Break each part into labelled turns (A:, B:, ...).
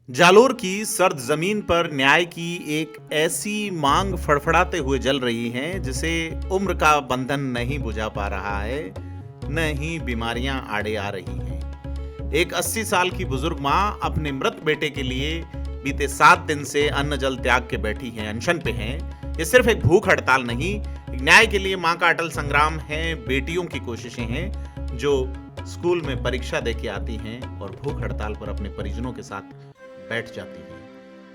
A: जालोर की सर्द जमीन पर न्याय की एक ऐसी मांग फड़फड़ाते हुए जल रही है जिसे उम्र का बंधन नहीं बुझा पा रहा है, न ही बीमारियां आड़े आ रही हैं। एक 80 साल की बुजुर्ग मां अपने मृत बेटे के लिए बीते 7 दिन से अन्न जल त्याग के बैठी हैं, अनशन पे हैं। ये सिर्फ एक भूख हड़ताल नहीं, एक न्याय के लिए मां का अटल संग्राम है, बेटियों की कोशिशें हैं जो स्कूल में परीक्षा देके आती हैं और भूख हड़ताल पर अपने परिजनों के साथ बैठ जाती है।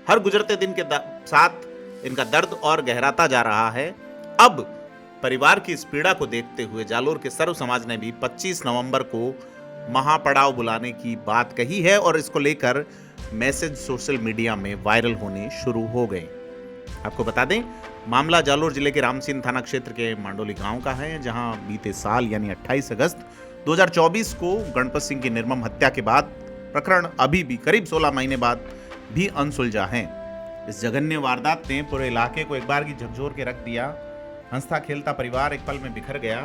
A: हर गुजरते दिन के साथ इनका दर्द और गहराता जा रहा है। अब परिवार की इस पीड़ा को देखते हुए जालोर के सर्व समाज ने भी 25 नवंबर को महापड़ाव बुलाने की बात कही है और इसको लेकर मैसेज सोशल मीडिया में वायरल होने शुरू हो गए। आपको बता दें, मामला जालोर जिले के रामसीन थाना क्षेत्र के मांडोली गांव का है, जहां बीते साल यानी 28 अगस्त 2024 को गणपत सिंह की निर्मम हत्या के बाद प्रकरण अभी भी करीब 16 महीने बाद भी अनसुलझा है। इस जघन्य वारदात ने पूरे इलाके को एक बार की झकझोर के रख दिया। हंसता खेलता परिवार एक पल में बिखर गया।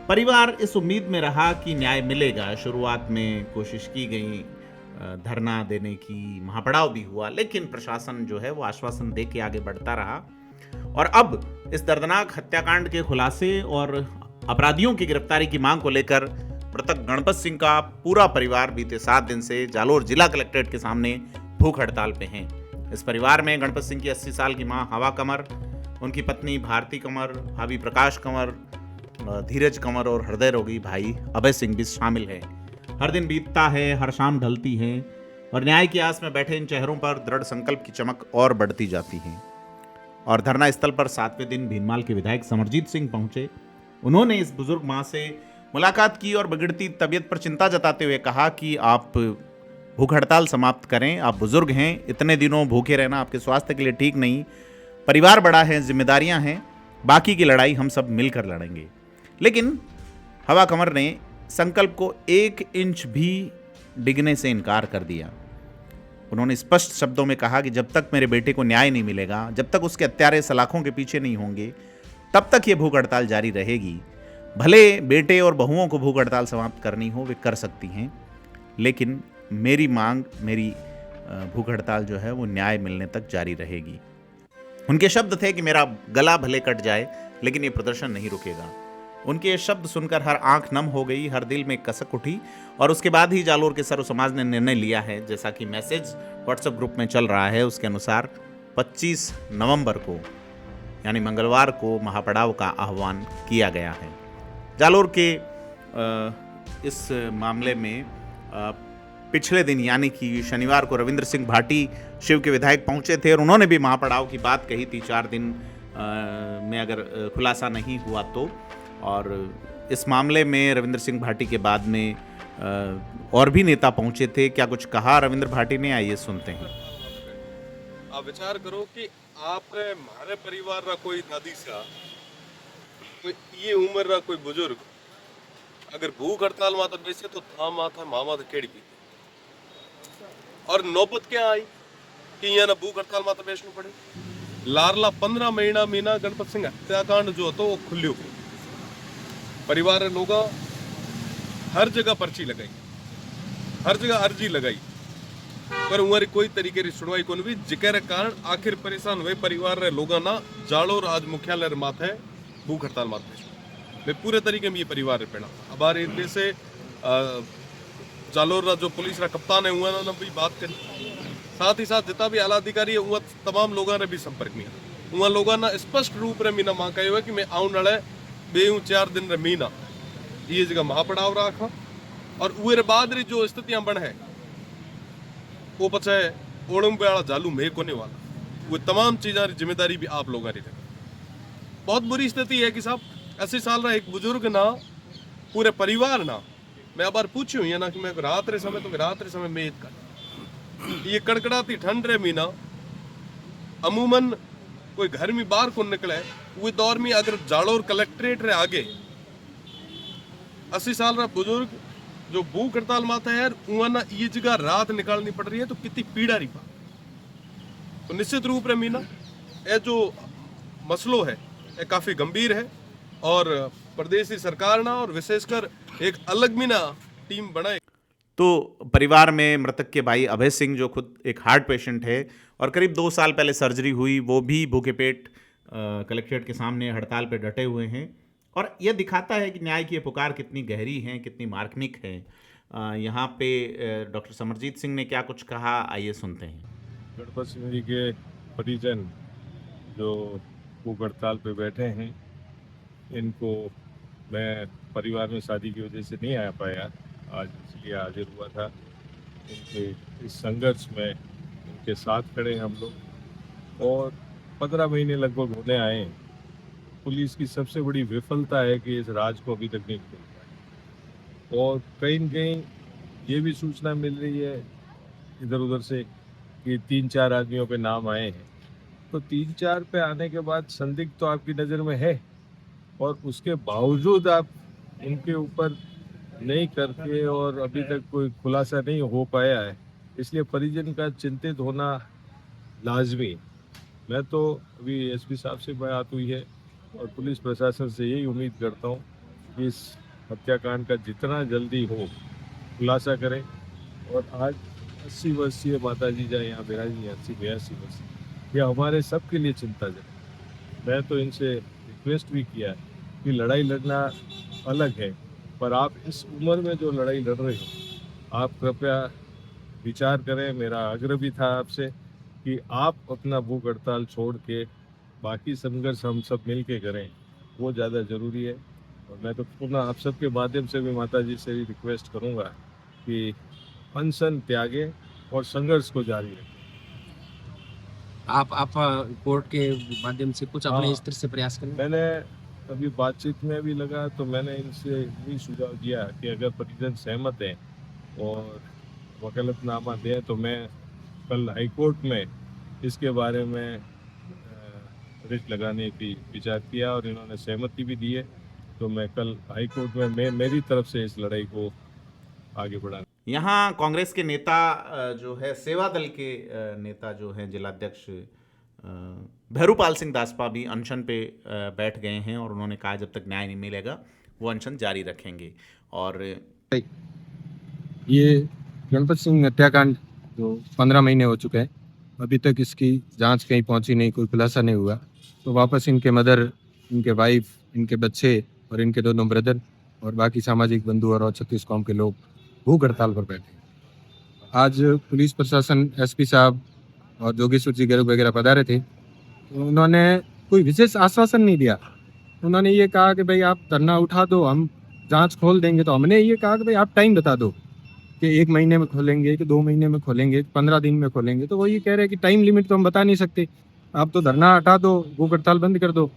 A: परिवार इस उम्मीद में रहा कि न्याय मिलेगा। शुरुआत में कोशिश की गई धरना देने की, महापड़ाव भी हुआ, लेकिन प्रशासन जो है वो आश्वासन दे के आगे बढ़ता रहा। और अब इस दर्दनाक हत्याकांड के खुलासे और अपराधियों की गिरफ्तारी की मांग को लेकर मृतक गणपत सिंह का पूरा परिवार बीते 7 दिन से जालोर जिला कलेक्ट्रेट के सामने भूख हड़ताल पे हैं। इस परिवार में गणपत सिंह की 80 साल की मां हवा कंवर, उनकी पत्नी भारती कंवर, भाभी प्रकाश कंवर, धीरज कंवर और हृदय रोगी भाई अभय सिंह भी शामिल हैं। हर दिन बीतता है, हर शाम ढलती है और न्याय की आस में बैठे इन चेहरों पर दृढ़ संकल्प की चमक और बढ़ती जाती है। और धरना स्थल पर 7वें दिन भीनमाल के विधायक समरजीत सिंह पहुंचे। उन्होंने इस बुजुर्ग मां से मुलाकात की और बिगड़ती तबीयत पर चिंता जताते हुए कहा कि आप भूख हड़ताल समाप्त करें। आप बुजुर्ग हैं, इतने दिनों भूखे रहना आपके स्वास्थ्य के लिए ठीक नहीं। परिवार बड़ा है, जिम्मेदारियां हैं, बाकी की लड़ाई हम सब मिलकर लड़ेंगे। लेकिन हवा कंवर ने संकल्प को 1 इंच भी डिगने से इनकार कर दिया। उन्होंने स्पष्ट शब्दों में कहा कि जब तक मेरे बेटे को न्याय नहीं मिलेगा, जब तक उसके हत्यारे सलाखों के पीछे नहीं होंगे, तब तक ये भूख हड़ताल जारी रहेगी। भले बेटे और बहुओं को भूख हड़ताल समाप्त करनी हो, वे कर सकती हैं, लेकिन मेरी मांग, मेरी भूख हड़ताल जो है वो न्याय मिलने तक जारी रहेगी। उनके शब्द थे कि मेरा गला भले कट जाए, लेकिन ये प्रदर्शन नहीं रुकेगा। उनके ये शब्द सुनकर हर आंख नम हो गई, हर दिल में कसक उठी। और उसके बाद ही जालोर के सर्व समाज ने निर्णय लिया है, जैसा कि मैसेज व्हाट्सएप ग्रुप में चल रहा है, उसके अनुसार 25 नवंबर को यानी मंगलवार को महापड़ाव का आह्वान किया गया है। जालोर के इस मामले में पिछले दिन यानी कि शनिवार को रविंद्र सिंह भाटी शिव के विधायक पहुंचे थे और उन्होंने भी महापड़ाव की बात कही थी 4 दिन में अगर खुलासा नहीं हुआ तो। और इस मामले में रविंद्र सिंह भाटी के बाद में और भी नेता पहुंचे थे। क्या कुछ कहा रविंद्र भाटी ने, आइए सुनते हैं।
B: आप विचार करो कि आप हमारे परिवार का कोई दादी सा, कोई ये उम्र का कोई बुजुर्ग अगर भूख हड़ताल माता बेचे तो था माथा मामा तो केड़ी पी और नौबत क्या आई कि यहाँ ना भूख हड़ताल माता बेचनी पड़े। लारला 15 महीना गणपत सिंह हत्याकांड जो तो वो खुल्यो परिवार लोग हर जगह पर्ची लगाई, हर जगह अर्जी लगाई, पर उमर कोई तरीके की सुनवाई को भी, जिक्र कारण आखिर परेशान हुए परिवार रे लोग ना जालोर आज मुख्यालय माथे भूख हड़ताल माते मैं पूरे तरीके में ये परिवार रे पेड़ा। हमारे इनमें से जालोर जो पुलिस रा कप्तान है उन्होंने भी बात करी, साथ ही साथ जितना भी आला अधिकारी है वह तमाम लोगों ने भी संपर्क में उन लोगों ने स्पष्ट रूप रे मीना मांग कही है कि मैं आने वाले 2-4 दिन रे मीना ये जगह महापड़ाव रखा और उरे बाद री जो स्थितियां बन है वो पचे ओणम वाला जालू में कोने वाला, वो तमाम चीज़ों की जिम्मेदारी भी आप लोगों की है। बहुत बुरी स्थिति है कि साहब 80 साल रहा एक बुजुर्ग ना, पूरे परिवार ना, मैं बार पूछी हुई है ना कि मैं रात रे समय में कर ये कड़कड़ाती ठंड रे मीना अमूमन कोई घर में बाहर को निकले, वो दौर में अगर जालोर कलेक्ट्रेट रे आगे 80 साल रहा बुजुर्ग जो भूख हड़ताल माता है ना ये जगह रात निकालनी पड़ रही है तो कितनी पीड़ा रही तो निश्चित रूप रे मीना ये जो मसलो है ये काफी गंभीर है और प्रदेश की सरकार ना और विशेषकर एक अलग मीना टीम बनाए।
A: तो परिवार में मृतक के भाई अभय सिंह जो खुद एक हार्ट पेशेंट है और करीब 2 साल पहले सर्जरी हुई, वो भी भूखे पेट कलेक्ट्रेट के सामने हड़ताल पे डटे हुए हैं। और यह दिखाता है कि न्याय की ये पुकार कितनी गहरी है, कितनी मार्मिक है। यहाँ पे डॉक्टर समरजीत सिंह ने क्या कुछ कहा, आइए सुनते हैं।
C: गणपत सिंह जी के परिजन जो भूख हड़ताल पे बैठे हैं, इनको मैं परिवार में शादी की वजह से नहीं आ पाया आज, इसलिए हाजिर हुआ था। इनके इस संघर्ष में इनके साथ खड़े हैं हम लोग और 15 महीने लगभग होने आए हैं। पुलिस की सबसे बड़ी विफलता है कि इस राज को अभी तक नहीं खोल पाया और कहीं न कहीं ये भी सूचना मिल रही है इधर उधर से कि 3-4 आदमियों पे नाम आए हैं। तो 3-4 पे आने के बाद संदिग्ध तो आपकी नज़र में है और उसके बावजूद आप उनके ऊपर नहीं करके और अभी तक कोई खुलासा नहीं हो पाया है, इसलिए परिजन का चिंतित होना लाजमी। मैं तो अभी एसपी साहब से बात हुई है और पुलिस प्रशासन से यही उम्मीद करता हूँ कि इस हत्याकांड का जितना जल्दी हो खुलासा करें। और आज 80 वर्षीय माता जी जहाँ यहाँ बिराजी 80-82 वर्ष, ये हमारे सब के लिए चिंताजनक। मैं तो इनसे रिक्वेस्ट भी किया है कि लड़ाई लड़ना अलग है, पर आप इस उम्र में जो लड़ाई लड़ रहे हो, आप कृपया विचार करें। मेरा आग्रह भी था आपसे कि आप अपना भूख हड़ताल छोड़ के बाकी संघर्ष हम सब मिल के करें, वो ज़्यादा ज़रूरी है। और मैं तो पुनः आप सबके माध्यम से भी माता जी से भी रिक्वेस्ट करूँगा कि अनशन त्यागे और संघर्ष को जारी रखें।
D: आप कोर्ट के माध्यम से कुछ अपने इस तरह से प्रयास करें।
C: मैंने अभी बातचीत में भी लगा तो मैंने इनसे भी सुझाव दिया कि अगर परिजन सहमत हैं और वकालतनामा दें तो मैं कल हाईकोर्ट में इसके बारे में रिट लगाने की विचार किया और इन्होंने सहमति भी दी है। तो मैं कल हाईकोर्ट में मेरी तरफ से इस लड़ाई को आगे बढ़ा।
A: यहाँ कांग्रेस के नेता जो है, सेवा दल के नेता जो हैं, जिलाध्यक्ष भैरूपाल सिंह दासपा भी अनशन पे बैठ गए हैं और उन्होंने कहा जब तक न्याय नहीं मिलेगा वो अनशन जारी रखेंगे। और
E: ये गणपत सिंह हत्याकांड जो 15 महीने हो चुके हैं, अभी तक इसकी जांच कहीं पहुंची नहीं, कोई खुलासा नहीं हुआ। तो वापस इनके मदर, इनके वाइफ, इनके बच्चे और इनके दोनों ब्रदर और बाकी सामाजिक बंधु और 36 कौम के लोग भूख हड़ताल पर बैठे। आज पुलिस प्रशासन, एसपी साहब और जोगेश्वर जी गर्ग वगैरह पधारे थे, तो उन्होंने कोई विशेष आश्वासन नहीं दिया। उन्होंने ये कहा कि भाई आप धरना उठा दो, हम जांच खोल देंगे। तो हमने ये कहा कि भाई आप टाइम बता दो कि 1 महीने में खोलेंगे कि 2 महीने में खोलेंगे, 15 दिन में खोलेंगे। तो वो ये कह रहे हैं कि टाइम लिमिट तो हम बता नहीं सकते, आप तो धरना हटा दो, भूख हड़ताल बंद कर दो।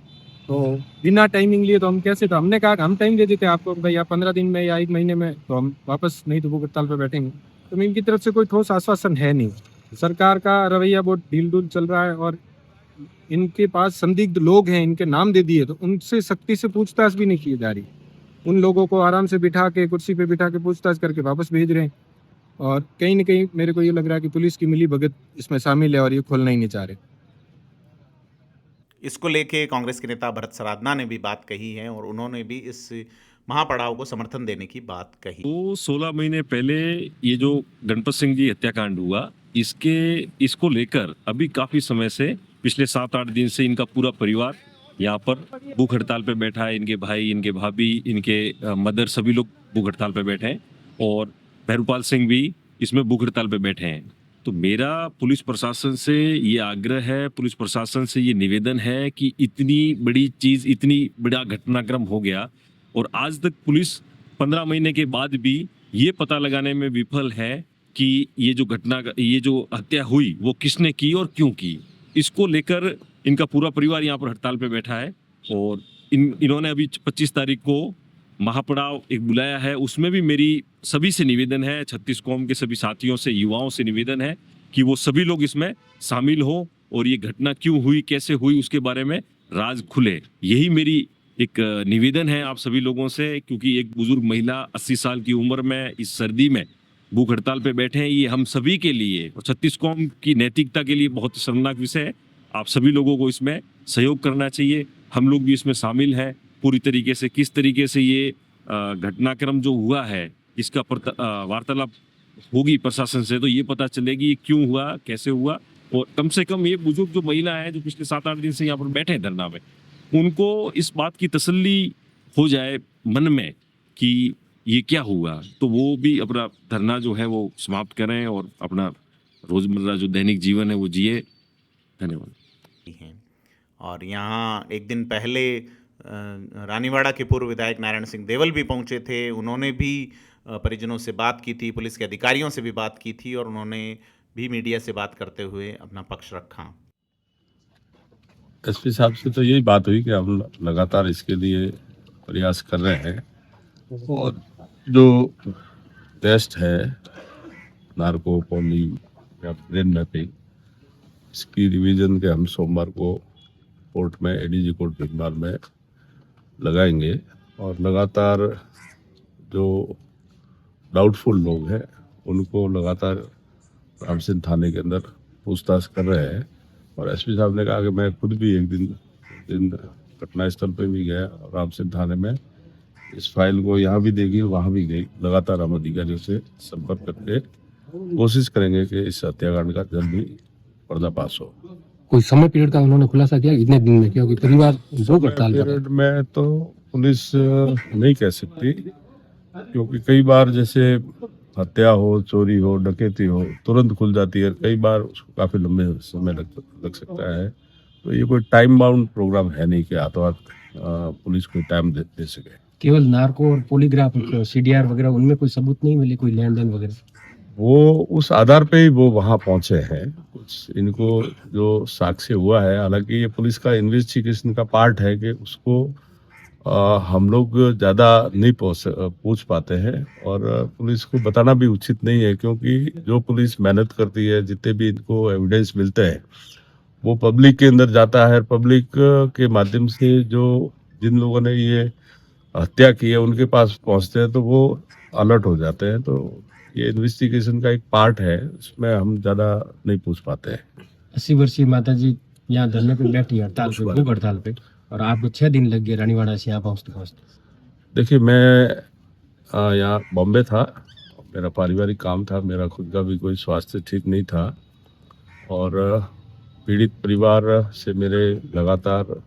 E: तो बिना टाइमिंग लिए तो हम कैसे, तो हमने कहा कि हम टाइम दे देते हैं आपको, भाई आप 15 दिन में या 1 महीने में, तो हम वापस नहीं तो भूख हड़ताल पर बैठेंगे। तो इनकी तरफ से कोई ठोस आश्वासन है नहीं। सरकार का रवैया बहुत ढील डुल चल रहा है और इनके पास संदिग्ध लोग हैं, इनके नाम दे दिए, तो उनसे सख्ती से पूछताछ भी नहीं की जा रही। उन लोगों को आराम से बिठा के, कुर्सी पे बिठा के पूछताछ करके वापस भेज रहे हैं। और कहीं ना कहीं मेरे को ये लग रहा है कि पुलिस की मिली भगत इसमें शामिल है और ये खोलना ही नहीं चाह रहे।
A: इसको लेके कांग्रेस के नेता भरत सरादना ने भी बात कही है और उन्होंने भी इस महापड़ाव को समर्थन देने की बात कही।
F: तो 16 महीने पहले ये जो गणपत सिंह जी हत्याकांड हुआ, इसको लेकर अभी काफी समय से, पिछले 7-8 दिन से इनका पूरा परिवार यहाँ पर भूख हड़ताल पे बैठा है। इनके भाई, इनके भाभी, इनके मदर, सभी लोग भूख हड़ताल पे बैठे हैं और भैरूपाल सिंह भी इसमें भूख हड़ताल पे बैठे हैं। तो मेरा पुलिस प्रशासन से ये आग्रह है, पुलिस प्रशासन से ये निवेदन है कि इतनी बड़ी चीज, इतनी बड़ा घटनाक्रम हो गया और आज तक पुलिस 15 महीने के बाद भी ये पता लगाने में विफल है कि ये जो हत्या हुई वो किसने की और क्यों की। इसको लेकर इनका पूरा परिवार यहाँ पर हड़ताल पे बैठा है और इन्होंने अभी 25 तारीख को महापड़ाव एक बुलाया है। उसमें भी मेरी सभी से निवेदन है, 36 कौम के सभी साथियों से, युवाओं से निवेदन है कि वो सभी लोग इसमें शामिल हो और ये घटना क्यों हुई, कैसे हुई, उसके बारे में राज खुले। यही मेरी एक निवेदन है आप सभी लोगों से, क्योंकि एक बुजुर्ग महिला 80 साल की उम्र में इस सर्दी में भूख हड़ताल पे बैठे हैं। ये हम सभी के लिए और 36 कौम की नैतिकता के लिए बहुत शर्मनाक विषय है। आप सभी लोगों को इसमें सहयोग करना चाहिए। हम लोग भी इसमें शामिल हैं पूरी तरीके से। किस तरीके से ये घटनाक्रम जो हुआ है इसका वार्तालाप होगी प्रशासन से तो ये पता चलेगी क्यों हुआ, कैसे हुआ, और कम से कम ये बुजुर्ग जो महिला है जो पिछले 7-8 दिन से यहाँ पर बैठे हैं धरना में, उनको इस बात की तसल्ली हो जाए मन में कि ये क्या हुआ, तो वो भी अपना धरना जो है वो समाप्त करें और अपना रोजमर्रा जो दैनिक जीवन है वो जिए। धन्यवाद।
A: हैं। और यहाँ एक दिन पहले रानीवाड़ा के पूर्व विधायक नारायण सिंह देवल भी पहुँचे थे। उन्होंने भी परिजनों से बात की थी, पुलिस के अधिकारियों से भी बात की थी, और उन्होंने भी मीडिया से बात करते हुए अपना पक्ष रखा।
C: एसपी साहब से तो यही बात हुई कि हम लगातार इसके लिए प्रयास कर रहे हैं, और जो टेस्ट है नार्को पॉली या ब्रेन मैपिंग, इसकी रिवीजन के हम सोमवार को कोर्ट में एडीजी कोर्ट भीमबार में लगाएंगे, और लगातार जो डाउटफुल लोग हैं उनको लगातार रामसिंह थाने के अंदर पूछताछ कर रहे हैं। और एसपी साहब ने कहा कि मैं खुद भी एक दिन घटना स्थल पर भी गया, रामसिंह थाने में इस फाइल को यहाँ भी देखी, वहाँ भी गई। लगातार हम अधिकारियों से संपर्क करके कोशिश करेंगे कि इस हत्याकांड का जल्द ही पर्दाफाश हो।
D: कोई समय पीरियड का उन्होंने खुलासा किया इतने दिन में, क्योंकि परिवार भूख हड़ताल पर है।
C: पीरियड में तो पुलिस नहीं कह सकती, क्योंकि कई बार जैसे हत्या हो, चोरी हो, डकैती हो, तुरंत खुल जाती है। कई बार उसको काफी लंबे समय लग सकता है। तो ये कोई टाइम बाउंड प्रोग्राम है नहीं कि हाथों हाथ पुलिस को टाइम दे सके।
D: केवल नार्को और पॉलीग्राफ सीडीआर वगैरह, उनमें कोई सबूत नहीं मिले, कोई लेन देन वगैरह?
C: वो उस आधार पे ही वो वहाँ पहुंचे हैं। कुछ इनको जो साक्ष्य हुआ है, हालांकि ये पुलिस का इन्वेस्टिगेशन का पार्ट है कि उसको हम लोग ज़्यादा नहीं पूछ पाते हैं, और पुलिस को बताना भी उचित नहीं है, क्योंकि जो पुलिस मेहनत करती है, जितने भी इनको एविडेंस मिलते हैं वो पब्लिक के अंदर जाता है। पब्लिक के माध्यम से जो जिन लोगों ने ये हत्या की है उनके पास पहुंचते हैं तो वो अलर्ट हो जाते हैं। तो ये इन्वेस्टिगेशन का एक पार्ट है, इसमें हम ज़्यादा नहीं पूछ पाते हैं।
D: 80 वर्षीय माता जी यहाँ धरने पे बैठी, हड़ताल पे, भूख हड़ताल पे, और आपको 6 दिन लग गए रानीवाड़ा से यहाँ पहुँचते।
C: देखिए, मैं यहाँ बॉम्बे था, मेरा पारिवारिक काम था, मेरा खुद का भी कोई स्वास्थ्य ठीक नहीं था, और पीड़ित परिवार से मेरे लगातार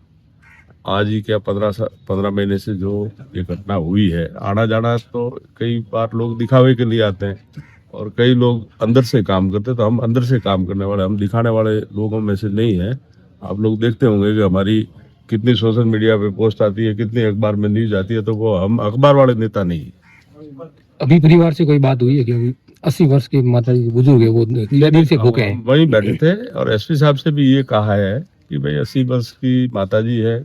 C: आज ही क्या 15 महीने से जो ये घटना हुई है, आना जाना, तो कई बार लोग दिखावे के लिए आते हैं और कई लोग अंदर से काम करते हैं। तो हम अंदर से काम करने वाले, हम दिखाने वाले लोगों में से नहीं है। आप लोग देखते होंगे कि हमारी कितनी सोशल मीडिया पे पोस्ट आती है, कितनी अखबार में न्यूज आती है, तो वो हम अखबार वाले नेता नहीं।
D: अभी परिवार से कोई बात हुई है? क्योंकि 80 वर्ष के माता जी बुजुर्ग है, वो दिल से भूखे हैं।
C: वहीं बैठे थे, और एसपी साहब से भी ये कहा है कि भाई 80 वर्ष की माता जी है,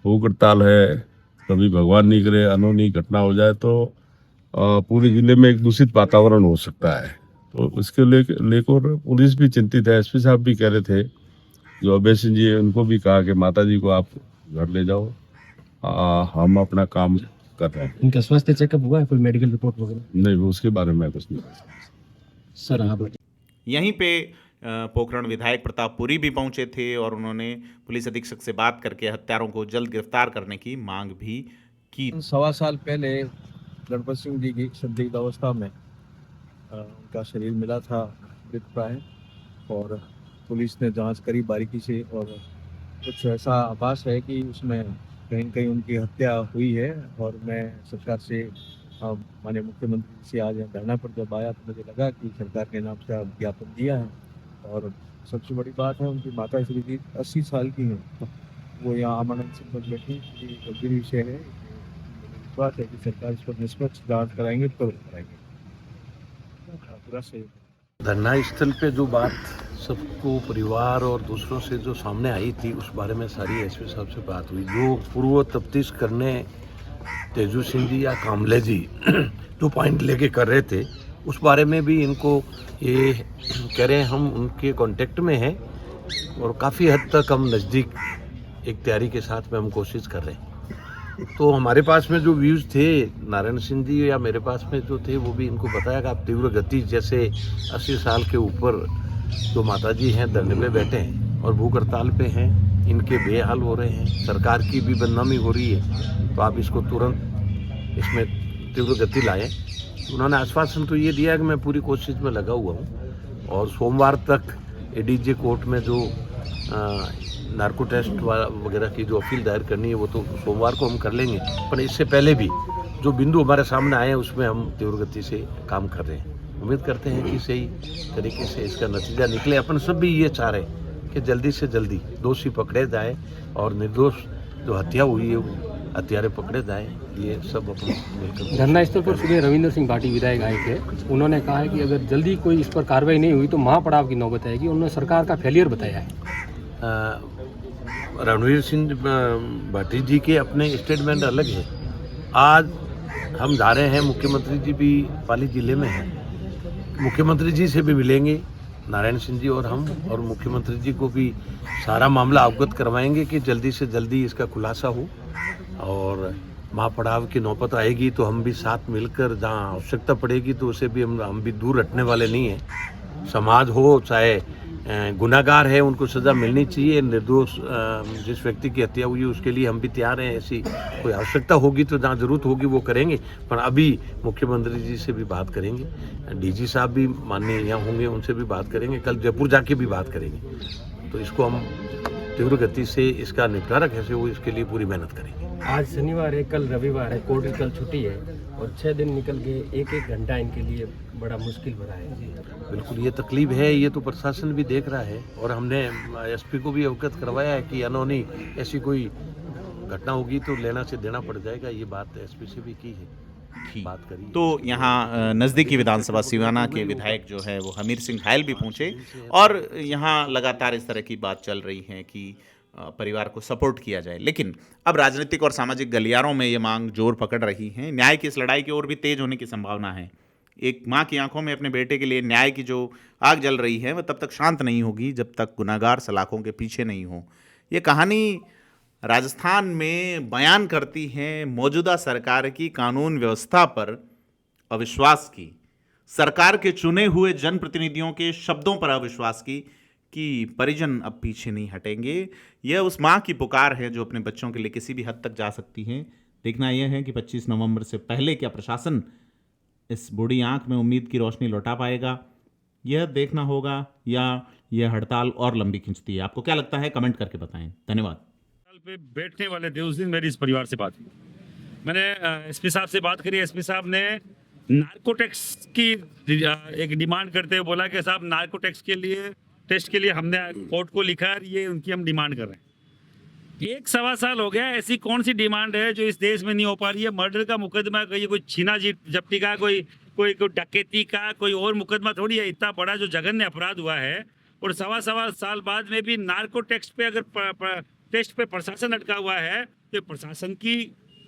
C: भूख हड़ताल है, कभी भगवान नहीं करे अनहोनी घटना हो जाए तो पूरे जिले में एक दूषित वातावरण हो सकता है। तो इसके लेकर पुलिस भी चिंतित है। एसपी साहब भी कह रहे थे, जो अभय सिंह जी है उनको भी कहा कि माता जी को आप घर ले जाओ, हम अपना काम कर रहे हैं।
D: इनका स्वास्थ्य चेकअप हुआ है? कोई मेडिकल रिपोर्ट वगैरह?
C: नहीं, उसके बारे में कुछ नहीं।
D: सर आप
A: यहीं पे पोखरण विधायक प्रतापपुरी भी पहुंचे थे, और उन्होंने पुलिस अधीक्षक से बात करके हत्यारों को जल्द गिरफ्तार करने की मांग भी की।
G: 1.25 साल पहले गणपत सिंह जी की संदिग्ध अवस्था में उनका शरीर मिला था मृतप्राय, और पुलिस ने जांच करी बारीकी से, और कुछ ऐसा आभास है कि उसमें कहीं न कहीं उनकी हत्या हुई है। और मैं सरकार से माननीय मुख्यमंत्री से आज धरना पर जब आया तो मुझे लगा कि सरकार के नाम से ज्ञापन दिया है। और सबसे बड़ी बात है, उनकी माता श्री जी 80 साल की हैं, वो यहाँ आमानंद सिंह पर बैठी, गंभीर विषय है। विश्वास है कि सरकार इस पर निष्पक्ष जांच कराएंगे, तुरंत कराएंगे। पूरा सही।
H: धरना स्थल पे जो बात सबको परिवार और दूसरों से जो सामने आई थी, उस बारे में सारी एसपी साहब से बात हुई। जो पूर्व तफ्तीश करने तेजू सिंह जी या कामले जी जो पॉइंट लेके कर रहे थे, उस बारे में भी इनको ये कह रहे हैं हम उनके कांटेक्ट में हैं, और काफ़ी हद तक हम नज़दीक एक तैयारी के साथ में हम कोशिश कर रहे हैं। तो हमारे पास में जो व्यूज़ थे, नारायण सिंह जी या मेरे पास में जो थे, वो भी इनको बताया कि आप तीव्र गति, जैसे 80 साल के ऊपर जो माता जी हैं धरने पे बैठे हैं और भूख हड़ताल पे हैं, इनके बेहाल हो रहे हैं, सरकार की भी बदनामी हो रही है, तो आप इसको तुरंत इसमें तीव्र गति लाएं उन्होंने आश्वासन तो ये दिया कि मैं पूरी कोशिश में लगा हुआ हूँ और सोमवार तक एडीजे कोर्ट में जो नार्को टेस्ट वगैरह की जो अपील दायर करनी है वो तो सोमवार को हम कर लेंगे, पर इससे पहले भी जो बिंदु हमारे सामने आए हैं उसमें हम तीव्र गति से काम कर रहे हैं। उम्मीद करते हैं कि सही तरीके से इसका नतीजा निकले। अपन सब भी ये चाह रहे हैं कि जल्दी से जल्दी दोषी पकड़े जाए और निर्दोष जो हत्या हुई है वो हत्यारे पकड़े जाए। ये सब अपन मिलकर
D: धरना स्थल पर सुबह रविंद्र सिंह भाटी विधायक आए थे। उन्होंने कहा है कि अगर जल्दी कोई इस पर कार्रवाई नहीं हुई तो महापड़ाव की नौबत आएगी। उन्होंने सरकार का फेलियर बताया है।
H: रणवीर सिंह भाटी जी के अपने स्टेटमेंट अलग है। आज हम जा रहे हैं, मुख्यमंत्री जी भी पाली जिले में हैं, मुख्यमंत्री जी से भी मिलेंगे नारायण सिंह जी और हम, और मुख्यमंत्री जी को भी सारा मामला अवगत करवाएंगे कि जल्दी से जल्दी इसका खुलासा हो और महापड़ाव की नौबत आएगी तो हम भी साथ मिलकर जहाँ आवश्यकता पड़ेगी तो उसे भी हम भी दूर हटने वाले नहीं हैं। समाज हो चाहे गुनाहगार है उनको सज़ा मिलनी चाहिए। निर्दोष जिस व्यक्ति की हत्या हुई है उसके लिए हम भी तैयार हैं। ऐसी कोई आवश्यकता होगी तो जहाँ ज़रूरत होगी वो करेंगे, पर अभी मुख्यमंत्री जी से भी बात करेंगे, डीजी साहब भी माननीय यहाँ होंगे उनसे भी बात करेंगे, कल जयपुर जाके भी बात करेंगे। तो इसको हम तीव्र गति से इसका निपटारा कैसे हो इसके लिए पूरी मेहनत करेंगे।
D: आज शनिवार है, कल रविवार है, कोर्ट की कल छुट्टी है और 6 दिन निकल गए। एक घंटा इनके लिए बड़ा मुश्किल भरा है।
H: बिल्कुल ये तकलीफ है, ये तो प्रशासन भी देख रहा है और हमने एसपी को भी अवगत करवाया है कि अनहोनी ऐसी कोई घटना होगी तो लेना से देना पड़ जाएगा। ये बात एसपी से भी की है, बात करी।
A: तो यहाँ नज़दीकी विधानसभा सिवाना के विधायक जो है वो हमीर सिंह घायल भी पहुंचे और यहाँ लगातार इस तरह की बात चल रही है कि परिवार को सपोर्ट किया जाए। लेकिन अब राजनीतिक और सामाजिक गलियारों में ये मांग जोर पकड़ रही है। न्याय की इस लड़ाई की ओर भी तेज होने की संभावना है। एक माँ की आंखों में अपने बेटे के लिए न्याय की जो आग जल रही है वह तब तक शांत नहीं होगी जब तक गुनाहगार सलाखों के पीछे नहीं हो। ये कहानी राजस्थान में बयान करती है मौजूदा सरकार की कानून व्यवस्था पर अविश्वास की, सरकार के चुने हुए जनप्रतिनिधियों के शब्दों पर अविश्वास की कि परिजन अब पीछे नहीं हटेंगे। यह उस माँ की पुकार है जो अपने बच्चों के लिए किसी भी हद तक जा सकती है। देखना यह है कि 25 नवंबर से पहले क्या प्रशासन इस बूढ़ी आंख में उम्मीद की रोशनी लौटा पाएगा, यह देखना होगा, या यह हड़ताल और लंबी खिंचती है। आपको क्या लगता है, कमेंट करके बताएं। धन्यवाद।
I: पे बैठने वाले थे उस दिन मेरी इस परिवार से बात हुई। मैंने एसपी साहब से बात करी। एसपी साहब ने नार्को टैक्स की एक डिमांड करते हुए बोला कि साहब नार्को टैक्स के लिए टेस्ट के लिए हमने कोर्ट को लिखा है, ये उनकी हम डिमांड कर रहे हैं। 1-1.25 साल हो गया, ऐसी कौन सी डिमांड है जो इस देश में नहीं हो पा रही है। मर्डर का मुकदमा, कोई छीना जब्ती का, कोई डकैती का, कोई और मुकदमा थोड़ी है। इतना बड़ा जो जघन्य अपराध हुआ है और 1.25 साल बाद में भी नार्को टैक्स पे अगर टेस्ट पे प्रशासन अटका हुआ है तो प्रशासन की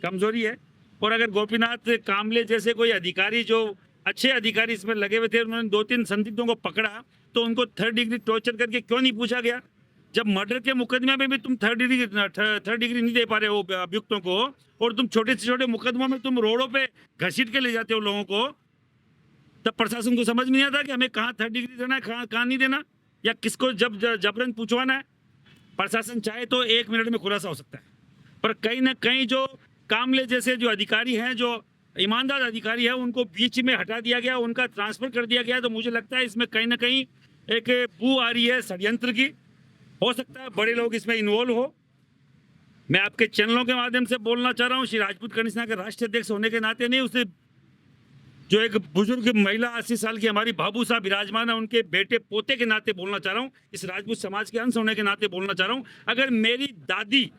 I: कमजोरी है। और अगर गोपीनाथ कामले जैसे कोई अधिकारी, जो अच्छे अधिकारी इसमें लगे हुए थे, उन्होंने 2-3 संदिग्धों को पकड़ा तो उनको 3rd डिग्री टॉर्चर करके क्यों नहीं पूछा गया? जब मर्डर के मुकदमे में भी तुम 3rd डिग्री नहीं दे पा रहे हो अभियुक्तों को, और तुम छोटे से छोटे मुकदमों में तुम रोडों पे घसीट के ले जाते हो लोगों को, तब प्रशासन को समझ में नहीं आता कि हमें कहाँ 3rd डिग्री देना है, कहाँ नहीं देना, या किसको जब जबरन पूछवाना है। प्रशासन चाहे तो 1 मिनट में खुलासा हो सकता है, पर कहीं ना कहीं जो कामले जैसे जो अधिकारी हैं, जो ईमानदार अधिकारी है, उनको बीच में हटा दिया गया, उनका ट्रांसफर कर दिया गया। तो मुझे लगता है इसमें कहीं ना कहीं एक बू आ रही है षड्यंत्र की। हो सकता है बड़े लोग इसमें इन्वॉल्व हो। मैं आपके चैनलों के माध्यम से बोलना चाह रहा हूँ, श्री राजपूत कनिष्ठ सेना के राष्ट्रीय अध्यक्ष होने के नाते नहीं, उसे जो एक बुजुर्ग महिला 80 साल की हमारी बाबू साहब विराजमान है, उनके बेटे पोते के नाते बोलना चाह रहा हूँ, इस राजपूत समाज के अंश होने के नाते बोलना चाह रहा हूँ। अगर मेरी दादी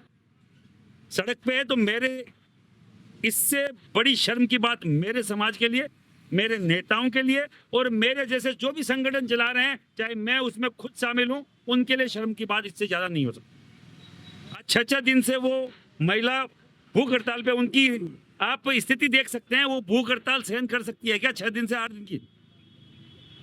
I: सड़क पे है तो मेरे इससे बड़ी शर्म की बात मेरे समाज के लिए, मेरे नेताओं के लिए, और मेरे जैसे जो भी संगठन चला रहे हैं, चाहे मैं उसमें खुद शामिल हूँ, उनके लिए शर्म की बात इससे ज़्यादा नहीं हो सकती। 6 दिन से वो महिला भूख हड़ताल पे, उनकी आप स्थिति देख सकते हैं, वो भूख हड़ताल सहन कर सकती है क्या 6 दिन से 8 दिन की?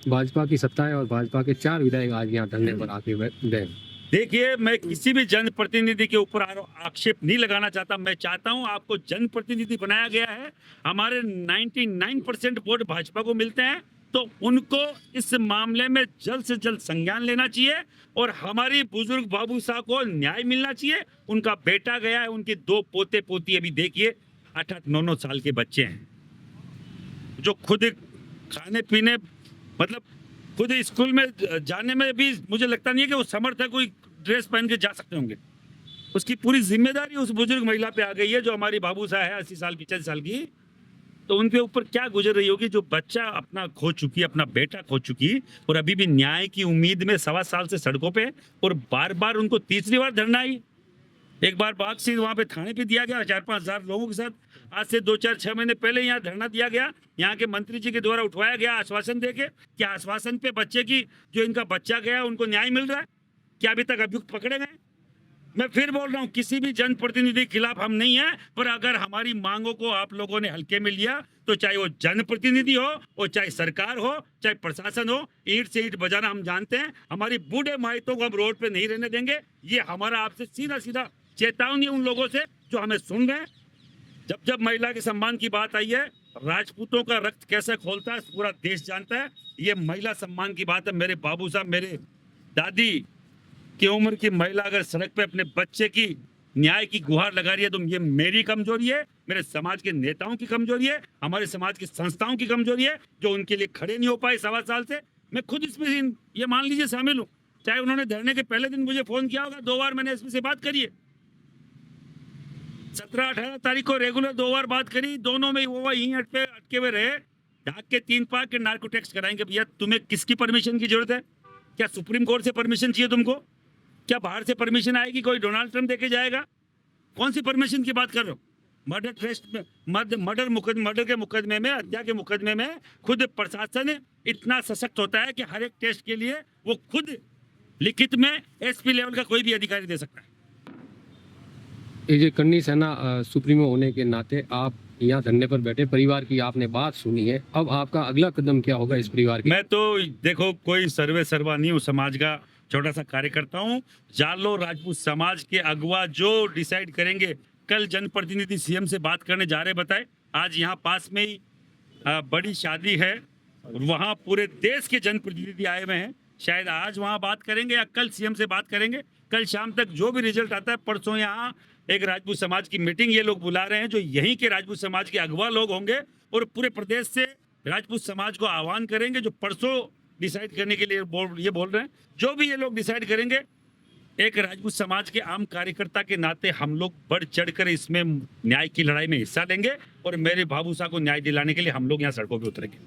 D: भाजपा की सत्ता है और भाजपा के 4 विधायक आज यहाँ धरने पर आके गए।
I: देखिए, मैं किसी भी जनप्रतिनिधि के ऊपर आक्षेप नहीं लगाना चाहता। मैं चाहता हूं, आपको जनप्रतिनिधि बनाया गया है, हमारे 99% वोट भाजपा को मिलते हैं, तो उनको इस मामले में जल्द से जल्द संज्ञान लेना चाहिए और हमारी बुजुर्ग बाबू साहब को न्याय मिलना चाहिए। उनका बेटा गया है, उनके 2 पोते पोती अभी देखिए 8-9 साल के बच्चे हैं। जो खुद खाने पीने मतलब खुद स्कूल में जाने में भी मुझे लगता नहीं है कि वो समर्थ है, कोई ड्रेस पहन के जा सकते होंगे। उसकी पूरी जिम्मेदारी उस बुजुर्ग महिला पे आ गई है जो हमारी बाबूसा है 80 साल की 85 साल की। तो उनके ऊपर क्या गुजर रही होगी, जो बच्चा अपना खो चुकी, अपना बेटा खो चुकी और अभी भी न्याय की उम्मीद में 1.25 साल से सड़कों पे, और बार बार उनको तीसरी बार धरना आई। एक बार बाग से वहाँ पे थाने पे दिया गया 4-5 हजार लोगों के साथ, आज से 2-4-6 महीने पहले यहाँ धरना दिया गया, यहाँ के मंत्री जी के द्वारा उठवाया गया आश्वासन देके। क्या आश्वासन पे बच्चे की, जो इनका बच्चा गया उनको न्याय मिल रहा है? क्या अभी तक अभियुक्त पकड़े गए? मैं फिर बोल रहा हूँ, किसी भी जनप्रतिनिधि के खिलाफ हम नहीं है, पर अगर हमारी मांगों को आप लोगों ने हल्के में लिया तो चाहे वो जनप्रतिनिधि हो और चाहे सरकार हो चाहे प्रशासन हो, ईंट से ईंट बजाना हम जानते हैं। हमारी बूढ़े माइतों को हम रोड पे नहीं रहने देंगे। ये हमारा आपसे सीधा सीधा चेतावनी उन लोगों से जो हमें सुन रहे हैं। जब जब महिला के सम्मान की बात आई है, राजपूतों का रक्त कैसे खोलता है पूरा देश जानता है। ये महिला सम्मान की बात है। मेरे बाबू साहब, मेरे दादी की उम्र की महिला अगर सड़क पे अपने बच्चे की न्याय की गुहार लगा रही है तो ये मेरी कमजोरी है, मेरे समाज के नेताओं की कमजोरी है, हमारे समाज की संस्थाओं की कमजोरी है जो उनके लिए खड़े नहीं हो पाए 1.25 साल से। मैं खुद इसमें ये मान लीजिए शामिल हूँ। चाहे उन्होंने धरने के पहले दिन मुझे फोन किया होगा, 2 बार मैंने एसपी से बात करी है। 17-18 तारीख को रेगुलर 2 बार बात करी, दोनों में वो यहीं अटके हुए रहे। ढाक के 3 पाक के नार्को टैक्स कराएंगे। भैया तुम्हें किसकी परमिशन की जरूरत है? क्या सुप्रीम कोर्ट से परमिशन चाहिए तुमको? क्या बाहर से परमिशन आएगी? कोई डोनाल्ड ट्रंप देके जाएगा? कौन सी परमिशन की बात कर रहे हो? मर्डर टेस्ट में, मर्डर के मुकदमे में, हत्या के मुकदमे में खुद प्रशासन इतना सशक्त होता है कि हर एक टेस्ट के लिए वो खुद लिखित में एसपी लेवल का कोई भी अधिकारी दे सकता है।
D: ये करनी सेना सुप्रीमो होने के नाते आप यहाँ धरने पर बैठे, परिवार की आपने बात सुनी है, अब आपका अगला कदम क्या होगा इस परिवार की?
I: मैं तो देखो कोई सर्वे सर्वा नहीं हूँ, समाज का छोटा सा कार्यकर्ता हूँ। जालो राजपूत समाज के अगुवा जो डिसाइड करेंगे। कल जनप्रतिनिधि सीएम से बात करने जा रहे बताए। आज यहाँ पास में ही बड़ी शादी है, वहाँ पूरे देश के जनप्रतिनिधि आए हुए हैं। शायद आज वहाँ बात करेंगे या कल सीएम से बात करेंगे। कल शाम तक जो भी रिजल्ट आता है, परसों यहाँ एक राजपूत समाज की मीटिंग ये लोग बुला रहे हैं जो यहीं के राजपूत समाज के अगवा लोग होंगे और पूरे प्रदेश से राजपूत समाज को आह्वान करेंगे जो परसों डिसाइड करने के लिए ये बोल रहे हैं। जो भी ये लोग डिसाइड करेंगे, एक राजपूत समाज के आम कार्यकर्ता के नाते हम लोग बढ़ चढ़कर इसमें न्याय की लड़ाई में हिस्सा लेंगे और मेरे बाबू साहब को न्याय दिलाने के लिए हम लोग यहाँ सड़कों पर उतरेंगे।